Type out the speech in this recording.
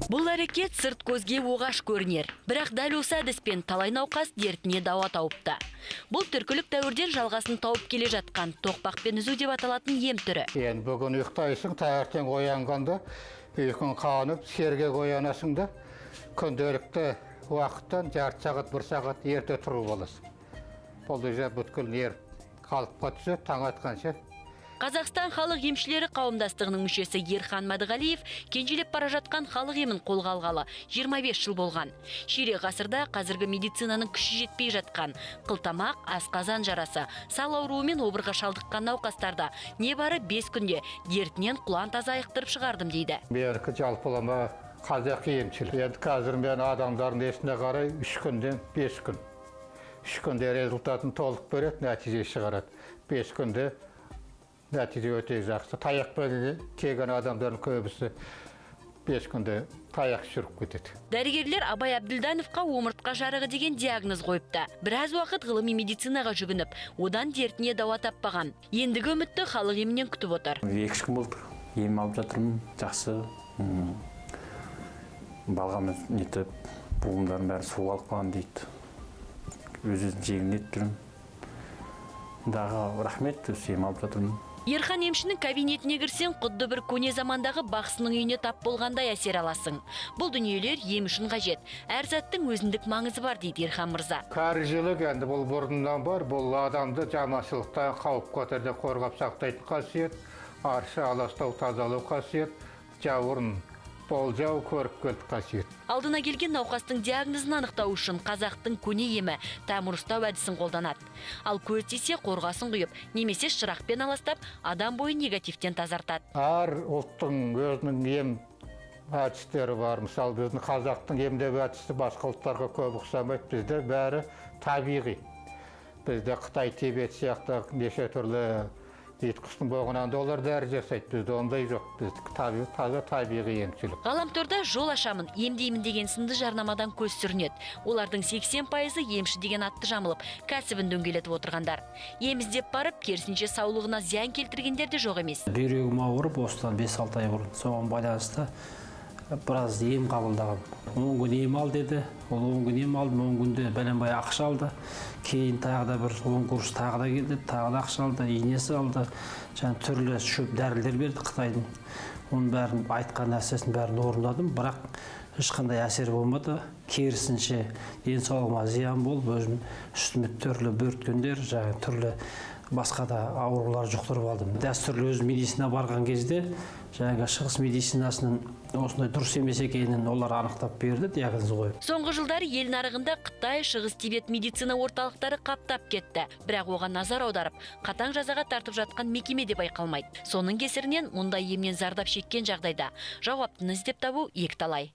Бұл әрекет сырт көзге оғаш көрінер. Бірақ дәл осы әдіспен талай науқас дертіне дауа тауыпты. Бұл түркілік дәуірден жалғасын тауып келе жатқан тоқпақпен үзу деп аталатын ем түрі. Енді бүгін ұйықтайсың, таңертең оянғанда ұйқың қанып, серге оянасың да, күнделікті уақыттан жарты сағат, бір сағат ерте тұрып аласың. Бұл да бүткіл нерв қалыпқа түседі, таң атқанша. Қазақстан халық емшілері қауымдастығының мүшесі Ерхан Мәдіғалиев кенжелеп бара жатқан халық емін қолға алғалы 25 жыл болған. Ширек ғасырда қазіргі медицинаның күші жетпей жатқан қылтамақ, асқазан жарасы, сал ауруымен обырға шалдыққан науқастарда небары 5 күнде дертінен құлан таза айықтырып шығардым дейді. Менікі жалпылама қазақи емшілік. Енді қазір мен адамдардың есіне қарай 3 күнден 5 күн. 3 күнде результатын толық береді, нәтиже шығарады. 5 күнде нәтиже өте жақсы. Таяқпен келген адамдардың көбісі 5 күнде таяқ жүріп кетеді. Дәрігерлер Абай Әбділдановқа омыртқа жарығы деген диагноз қойыпты. Біраз уақыт ғылыми медицинаға жүгініп, одан дертіне дауа таппаған. Ендігі үмітті халық емінен күтіп отыр. 2 күн болды. Ем алып жатырмын, жақсы. Балғамыз нетіп, буындарын бәрі су алып қалған дейді. Өзін жегін еттірім. Дағы рахмет, ем алып жатырмын. Ерхан емшінің кабинетіне кірсең, құдды бір көне замандағы бақсының үйіне тап болғандай әсер аласың. Бұл дүниелер ем үшін қажет. Әр заттың өзіндік маңызы бар дейді Ерхан мырза. Кәржілік енді бұл бұрыннан бар, бұл адамды жаманшылықтан, қауіп қатерден қорғап сақтайтын қасиет, аршы аластау тазалау қасиет, жауырын болжау көріп келді қасиет. Алдына келген науқастың диагнозын анықтау үшін қазақтың көне емі тамыр ұстау әдісін қолданады. Ал көз тисе қорғасын құйып, немесе шырақпен аластап, адам бойын негативтен тазартады. Әр ұлттың өзінің ем әдістері бар. Мысалы, біздің қазақтың емдеу әдісі басқа ұлттарға көп ұқсамайды. Бізде бәрі табиғи. Бізде Қытай, Тибет сияқты неше түрлі итқұстың болғанан да олар дәрі жасайды. Бізде ондай жоқ. Бізді таза табиғи емшілік. Ғаламторда жол ашамын, емдеймін деген сынды жарнамадан көз сүрінеді. Олардың 80%-ы емші деген атты жамылып, кәсібін дөңгелетіп отырғандар. Ем іздеп барып, керісінше саулығына зиян келтіргендер де жоқ емес. Бүйрегім ауырып, осыдан 5-6 ай бұрын. Соған байланысты біраз ем қабылдаған. 10 күн ем ал деді. Ол 10 күн ем алдым, 10 күнде бәленбай ақша алды. Кейін тағы да бір 10 курс тағы да келді, тағы да ақша алды, инесі алды. Және түрлі шөп дәрілер берді Қытайдың. Оның бәрін айтқан нәрсесін бәрін орындадым, бірақ ешқандай әсер болмады. Керісінше денсаулығыма зиян болып, өзім үстіме түрлі бөрткендер, және түрлі басқа да аурулар жұқтырып алдым. Дәстүрлі өз медицина барған кезде, жаңағы шығыс медицинасының осындай дұрыс емес екенін олар анықтап берді, диагноз қойып. Соңғы жылдары ел нарығында Қытай, Шығыс Тибет медицина орталықтары қаптап кетті. Бірақ оған назар аударып, қатаң жазаға тартып жатқан мекеме де байқалмайды. Соның кесірінен мұндай емнен зардап шеккен жағдайда жауаптыны іздеп табу екіталай.